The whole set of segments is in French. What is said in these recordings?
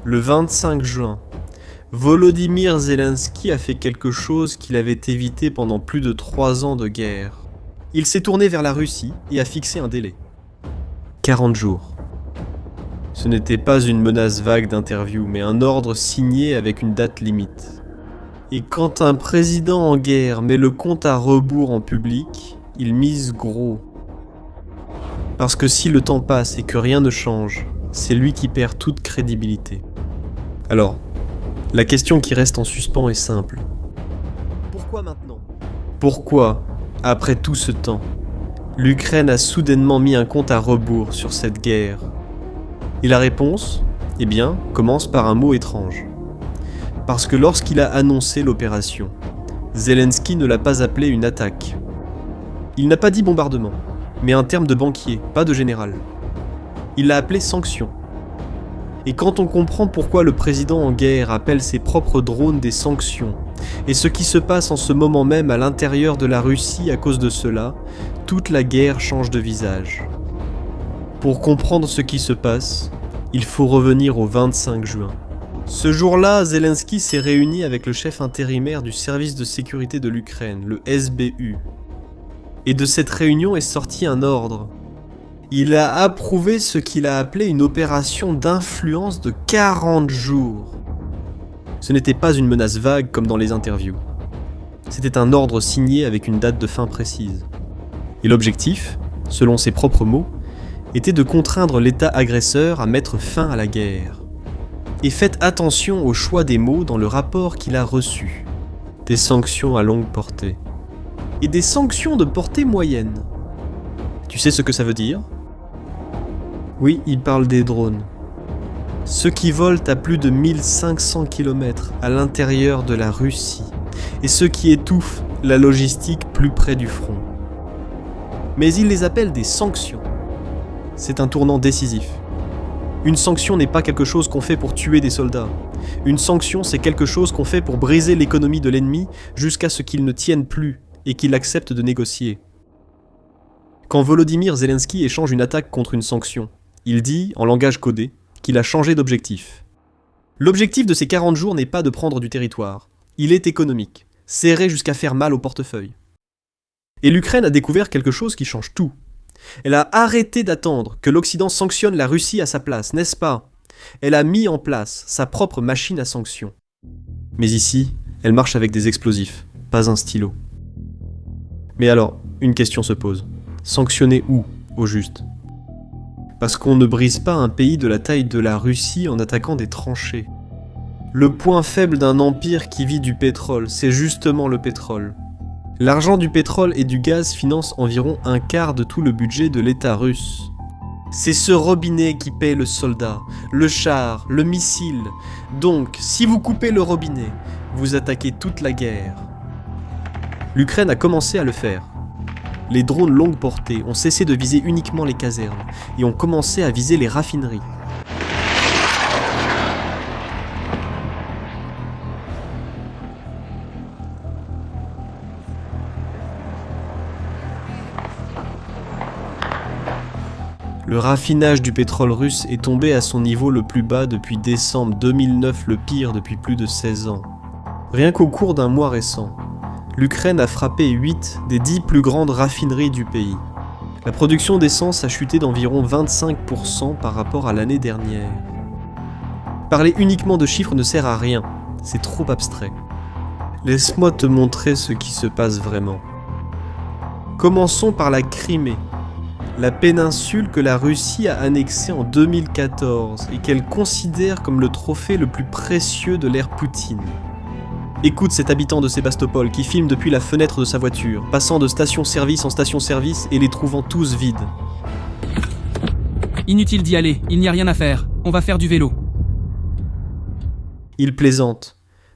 Le 25 juin, Volodymyr Zelensky a fait quelque chose qu'il avait évité pendant plus de 3 ans de guerre. Il s'est tourné vers la Russie et a fixé un délai. 40 jours. Ce n'était pas une menace vague d'interview, mais un ordre signé avec une date limite. Et quand un président en guerre met le compte à rebours en public, il mise gros. Parce que si le temps passe et que rien ne change, c'est lui qui perd toute crédibilité. Alors, la question qui reste en suspens est simple. Pourquoi maintenant ? Pourquoi, après tout ce temps, l'Ukraine a soudainement mis un compte à rebours sur cette guerre ? Et la réponse, eh bien, commence par un mot étrange. Parce que lorsqu'il a annoncé l'opération, Zelensky ne l'a pas appelée une attaque. Il n'a pas dit bombardement, mais un terme de banquier, pas de général. Il l'a appelé sanction. Et quand on comprend pourquoi le président en guerre appelle ses propres drones des sanctions, et ce qui se passe en ce moment même à l'intérieur de la Russie à cause de cela, toute la guerre change de visage. Pour comprendre ce qui se passe, il faut revenir au 25 juin. Ce jour-là, Zelensky s'est réuni avec le chef intérimaire du service de sécurité de l'Ukraine, le SBU. Et de cette réunion est sorti un ordre. Il a approuvé ce qu'il a appelé une opération d'influence de 40 jours. Ce n'était pas une menace vague comme dans les interviews. C'était un ordre signé avec une date de fin précise. Et l'objectif, selon ses propres mots, était de contraindre l'État agresseur à mettre fin à la guerre. Et faites attention au choix des mots dans le rapport qu'il a reçu. Des sanctions à longue portée. Et des sanctions de portée moyenne. Tu sais ce que ça veut dire ? Oui, il parle des drones. Ceux qui volent à plus de 1500 km à l'intérieur de la Russie, et ceux qui étouffent la logistique plus près du front. Mais il les appelle des sanctions. C'est un tournant décisif. Une sanction n'est pas quelque chose qu'on fait pour tuer des soldats. Une sanction, c'est quelque chose qu'on fait pour briser l'économie de l'ennemi jusqu'à ce qu'il ne tienne plus et qu'il accepte de négocier. Quand Volodymyr Zelensky échange une attaque contre une sanction, il dit, en langage codé, qu'il a changé d'objectif. L'objectif de ces 40 jours n'est pas de prendre du territoire. Il est économique, serré jusqu'à faire mal au portefeuille. Et l'Ukraine a découvert quelque chose qui change tout. Elle a arrêté d'attendre que l'Occident sanctionne la Russie à sa place, n'est-ce pas ? Elle a mis en place sa propre machine à sanctions. Mais ici, elle marche avec des explosifs, pas un stylo. Mais alors, une question se pose. Sanctionner où, au juste ? Parce qu'on ne brise pas un pays de la taille de la Russie en attaquant des tranchées. Le point faible d'un empire qui vit du pétrole, c'est justement le pétrole. L'argent du pétrole et du gaz finance environ un quart de tout le budget de l'État russe. C'est ce robinet qui paie le soldat, le char, le missile. Donc, si vous coupez le robinet, vous attaquez toute la guerre. L'Ukraine a commencé à le faire. Les drones longue portée ont cessé de viser uniquement les casernes et ont commencé à viser les raffineries. Le raffinage du pétrole russe est tombé à son niveau le plus bas depuis décembre 2009, le pire depuis plus de 16 ans. Rien qu'au cours d'un mois récent, l'Ukraine a frappé 8 des 10 plus grandes raffineries du pays. La production d'essence a chuté d'environ 25% par rapport à l'année dernière. Parler uniquement de chiffres ne sert à rien, c'est trop abstrait. Laisse-moi te montrer ce qui se passe vraiment. Commençons par la Crimée. La péninsule que la Russie a annexée en 2014 et qu'elle considère comme le trophée le plus précieux de l'ère Poutine. Écoute cet habitant de Sébastopol qui filme depuis la fenêtre de sa voiture, passant de station-service en station-service et les trouvant tous vides. Inutile d'y aller, il n'y a rien à faire, on va faire du vélo. Il plaisante,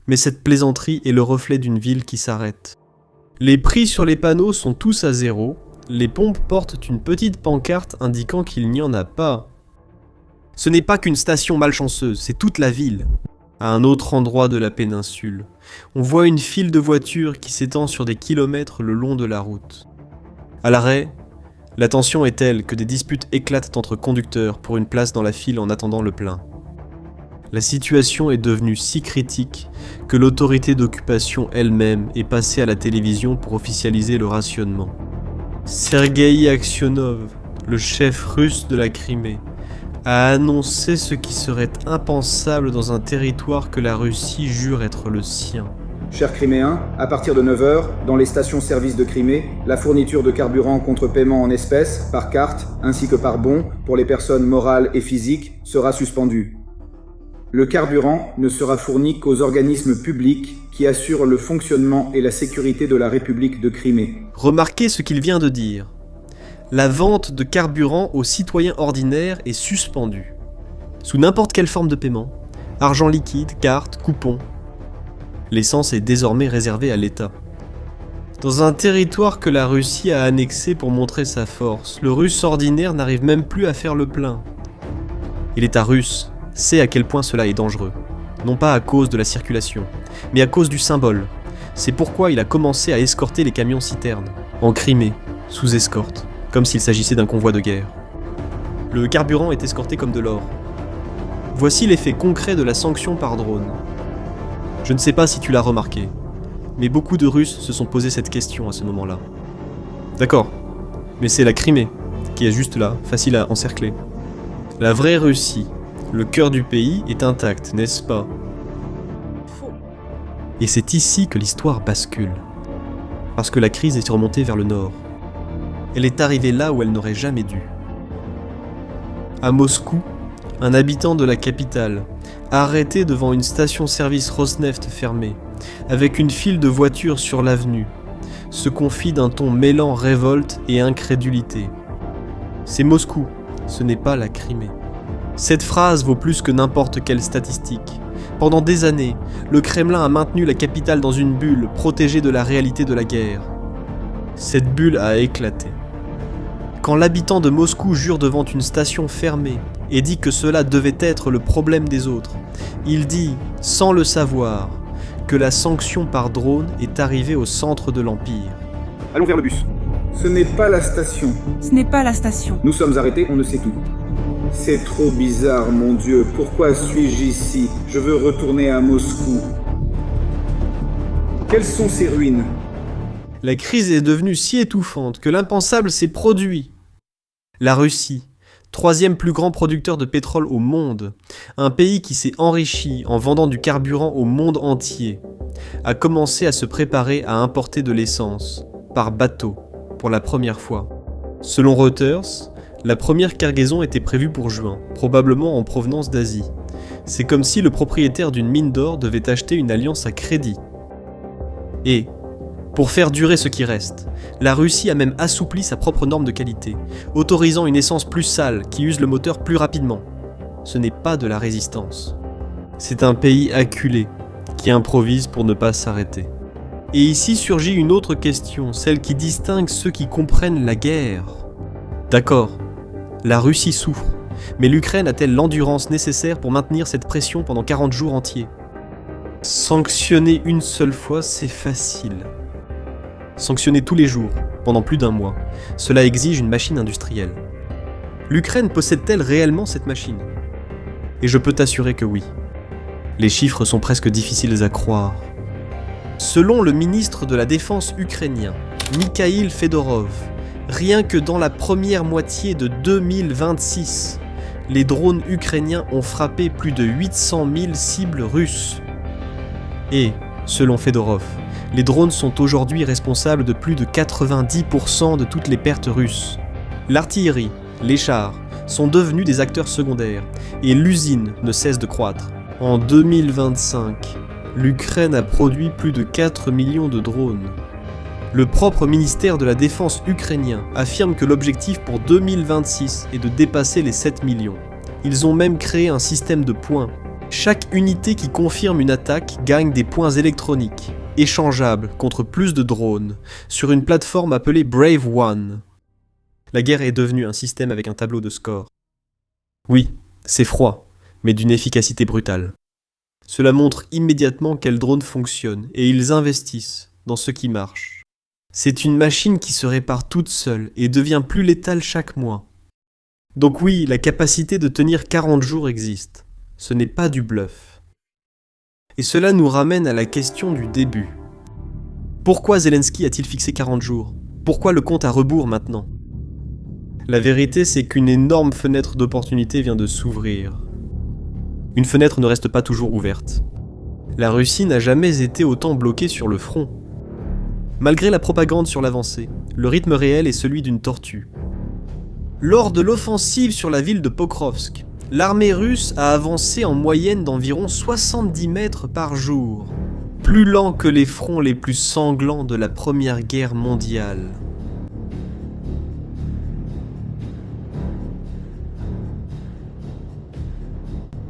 mais cette plaisanterie est le reflet d'une ville qui s'arrête. Les prix sur les panneaux sont tous à zéro. Les pompes portent une petite pancarte indiquant qu'il n'y en a pas. Ce n'est pas qu'une station malchanceuse, c'est toute la ville. À un autre endroit de la péninsule, on voit une file de voitures qui s'étend sur des kilomètres le long de la route. À l'arrêt, la tension est telle que des disputes éclatent entre conducteurs pour une place dans la file en attendant le plein. La situation est devenue si critique que l'autorité d'occupation elle-même est passée à la télévision pour officialiser le rationnement. Sergueï Aksionov, le chef russe de la Crimée, a annoncé ce qui serait impensable dans un territoire que la Russie jure être le sien. Chers Criméens, à partir de 9h, dans les stations-service de Crimée, la fourniture de carburant contre paiement en espèces, par carte, ainsi que par bon, pour les personnes morales et physiques, sera suspendue. Le carburant ne sera fourni qu'aux organismes publics qui assurent le fonctionnement et la sécurité de la République de Crimée. Remarquez ce qu'il vient de dire. La vente de carburant aux citoyens ordinaires est suspendue. Sous n'importe quelle forme de paiement, argent liquide, carte, coupon. L'essence est désormais réservée à l'État. Dans un territoire que la Russie a annexé pour montrer sa force, le Russe ordinaire n'arrive même plus à faire le plein. Et l'État russe sait à quel point cela est dangereux. Non pas à cause de la circulation, mais à cause du symbole. C'est pourquoi il a commencé à escorter les camions-citernes, en Crimée, sous escorte, comme s'il s'agissait d'un convoi de guerre. Le carburant est escorté comme de l'or. Voici l'effet concret de la sanction par drone. Je ne sais pas si tu l'as remarqué, mais beaucoup de Russes se sont posé cette question à ce moment-là. D'accord, mais c'est la Crimée, qui est juste là, facile à encercler. La vraie Russie, le cœur du pays, est intact, n'est-ce pas? Et c'est ici que l'histoire bascule. Parce que la crise est remontée vers le nord. Elle est arrivée là où elle n'aurait jamais dû. À Moscou, un habitant de la capitale, arrêté devant une station-service Rosneft fermée, avec une file de voitures sur l'avenue, se confie d'un ton mêlant révolte et incrédulité. C'est Moscou, ce n'est pas la Crimée. Cette phrase vaut plus que n'importe quelle statistique. Pendant des années, le Kremlin a maintenu la capitale dans une bulle protégée de la réalité de la guerre. Cette bulle a éclaté. Quand l'habitant de Moscou jure devant une station fermée et dit que cela devait être le problème des autres, il dit, sans le savoir, que la sanction par drone est arrivée au centre de l'Empire. Allons vers le bus. Ce n'est pas la station. Ce n'est pas la station. Nous sommes arrêtés, on ne sait tout. C'est trop bizarre, mon Dieu. Pourquoi suis-je ici? Je veux retourner à Moscou. Quelles sont ces ruines? La crise est devenue si étouffante que l'impensable s'est produit. La Russie, troisième plus grand producteur de pétrole au monde, un pays qui s'est enrichi en vendant du carburant au monde entier, a commencé à se préparer à importer de l'essence, par bateau, pour la première fois. Selon Reuters, la première cargaison était prévue pour juin, probablement en provenance d'Asie. C'est comme si le propriétaire d'une mine d'or devait acheter une alliance à crédit. Et, pour faire durer ce qui reste, la Russie a même assoupli sa propre norme de qualité, autorisant une essence plus sale qui use le moteur plus rapidement. Ce n'est pas de la résistance. C'est un pays acculé, qui improvise pour ne pas s'arrêter. Et ici surgit une autre question, celle qui distingue ceux qui comprennent la guerre. D'accord, la Russie souffre, mais l'Ukraine a-t-elle l'endurance nécessaire pour maintenir cette pression pendant 40 jours entiers? Sanctionner une seule fois, c'est facile. Sanctionner tous les jours, pendant plus d'un mois, cela exige une machine industrielle. L'Ukraine possède-t-elle réellement cette machine? Et je peux t'assurer que oui. Les chiffres sont presque difficiles à croire. Selon le ministre de la Défense ukrainien, Mikhail Fedorov, rien que dans la première moitié de 2026, les drones ukrainiens ont frappé plus de 800 000 cibles russes. Et, selon Fedorov, les drones sont aujourd'hui responsables de plus de 90% de toutes les pertes russes. L'artillerie, les chars, sont devenus des acteurs secondaires, et l'usine ne cesse de croître. En 2025, l'Ukraine a produit plus de 4 millions de drones. Le propre ministère de la Défense ukrainien affirme que l'objectif pour 2026 est de dépasser les 7 millions. Ils ont même créé un système de points. Chaque unité qui confirme une attaque gagne des points électroniques, échangeables contre plus de drones, sur une plateforme appelée Brave One. La guerre est devenue un système avec un tableau de score. Oui, c'est froid, mais d'une efficacité brutale. Cela montre immédiatement quels drones fonctionnent, et ils investissent dans ce qui marche. C'est une machine qui se répare toute seule et devient plus létale chaque mois. Donc oui, la capacité de tenir 40 jours existe. ce n'est pas du bluff. Et cela nous ramène à la question du début. Pourquoi Zelensky a-t-il fixé 40 jours? Pourquoi le compte à rebours maintenant? La vérité, c'est qu'une énorme fenêtre d'opportunité vient de s'ouvrir. Une fenêtre ne reste pas toujours ouverte. La Russie n'a jamais été autant bloquée sur le front. Malgré la propagande sur l'avancée, le rythme réel est celui d'une tortue. Lors de l'offensive sur la ville de Pokrovsk, l'armée russe a avancé en moyenne d'environ 70 mètres par jour, plus lent que les fronts les plus sanglants de la Première Guerre mondiale.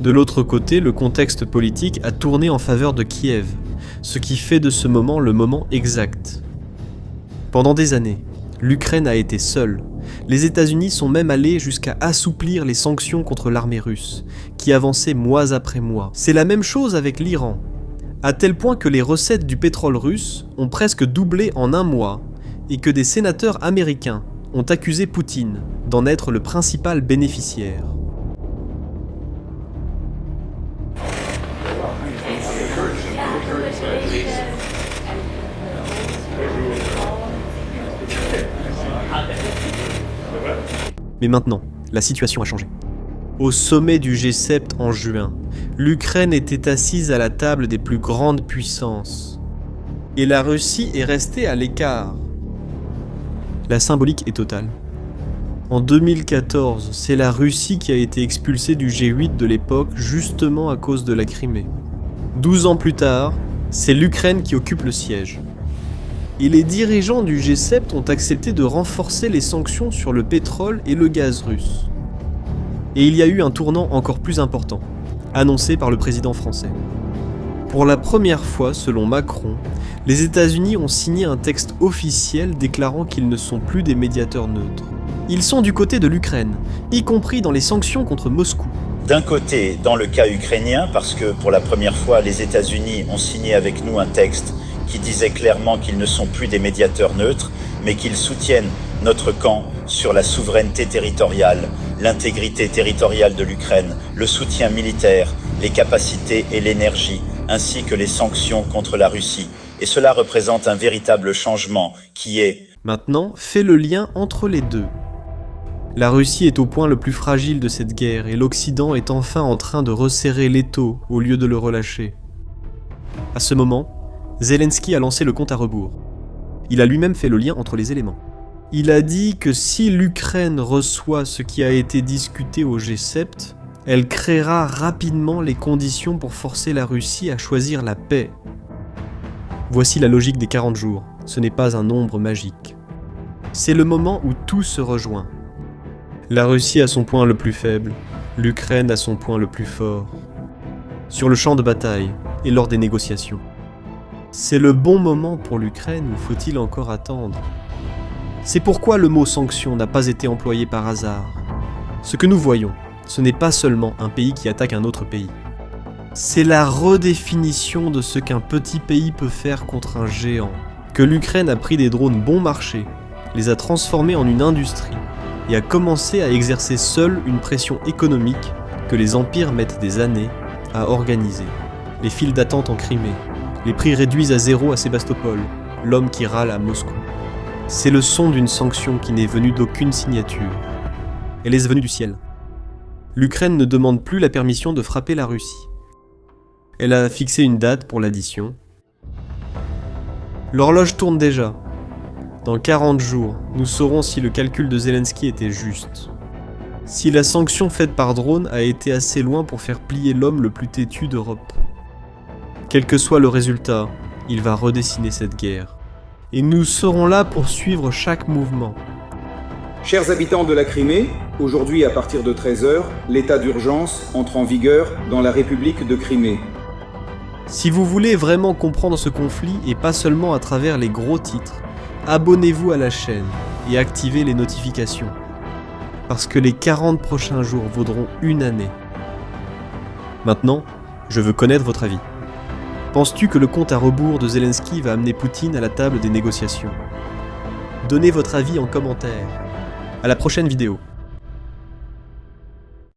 De l'autre côté, le contexte politique a tourné en faveur de Kiev, ce qui fait de ce moment le moment exact. Pendant des années, l'Ukraine a été seule. Les États-Unis sont même allés jusqu'à assouplir les sanctions contre l'armée russe, qui avançait mois après mois. C'est la même chose avec l'Iran, à tel point que les recettes du pétrole russe ont presque doublé en un mois, et que des sénateurs américains ont accusé Poutine d'en être le principal bénéficiaire. Mais maintenant, la situation a changé. Au sommet du G7 en juin, l'Ukraine était assise à la table des plus grandes puissances. Et la Russie est restée à l'écart. La symbolique est totale. En 2014, c'est la Russie qui a été expulsée du G8 de l'époque justement à cause de la Crimée. 12 ans plus tard, c'est l'Ukraine qui occupe le siège. Et les dirigeants du G7 ont accepté de renforcer les sanctions sur le pétrole et le gaz russe. Et il y a eu un tournant encore plus important, annoncé par le président français. Pour la première fois, selon Macron, les États-Unis ont signé un texte officiel déclarant qu'ils ne sont plus des médiateurs neutres. Ils sont du côté de l'Ukraine, y compris dans les sanctions contre Moscou. D'un côté, dans le cas ukrainien, parce que pour la première fois, les États-Unis ont signé avec nous un texte qui disait clairement qu'ils ne sont plus des médiateurs neutres, mais qu'ils soutiennent notre camp sur la souveraineté territoriale, l'intégrité territoriale de l'Ukraine, le soutien militaire, les capacités et l'énergie, ainsi que les sanctions contre la Russie. Et cela représente un véritable changement qui est... Maintenant, fais le lien entre les deux. La Russie est au point le plus fragile de cette guerre et l'Occident est enfin en train de resserrer l'étau au lieu de le relâcher. À ce moment, Zelensky a lancé le compte à rebours. Il a lui-même fait le lien entre les éléments. Il a dit que si l'Ukraine reçoit ce qui a été discuté au G7, elle créera rapidement les conditions pour forcer la Russie à choisir la paix. Voici la logique des 40 jours, ce n'est pas un nombre magique. C'est le moment où tout se rejoint. La Russie a son point le plus faible, l'Ukraine a son point le plus fort. Sur le champ de bataille et lors des négociations. C'est le bon moment pour l'Ukraine ou faut-il encore attendre? C'est pourquoi le mot sanction n'a pas été employé par hasard. Ce que nous voyons, ce n'est pas seulement un pays qui attaque un autre pays. C'est la redéfinition de ce qu'un petit pays peut faire contre un géant. Que l'Ukraine a pris des drones bon marché, les a transformés en une industrie et a commencé à exercer seule une pression économique que les empires mettent des années à organiser. Les files d'attente en Crimée, les prix réduits à zéro à Sébastopol, l'homme qui râle à Moscou. C'est le son d'une sanction qui n'est venue d'aucune signature. Elle est venue du ciel. L'Ukraine ne demande plus la permission de frapper la Russie. Elle a fixé une date pour l'addition. L'horloge tourne déjà. Dans 40 jours, nous saurons si le calcul de Zelensky était juste. Si la sanction faite par drone a été assez loin pour faire plier l'homme le plus têtu d'Europe. Quel que soit le résultat, il va redessiner cette guerre. Et nous serons là pour suivre chaque mouvement. Chers habitants de la Crimée, aujourd'hui à partir de 13h, l'état d'urgence entre en vigueur dans la République de Crimée. Si vous voulez vraiment comprendre ce conflit et pas seulement à travers les gros titres, abonnez-vous à la chaîne et activez les notifications. Parce que les 40 prochains jours vaudront une année. Maintenant, je veux connaître votre avis. Penses-tu que le compte à rebours de Zelensky va amener Poutine à la table des négociations? Donnez votre avis en commentaire. À la prochaine vidéo.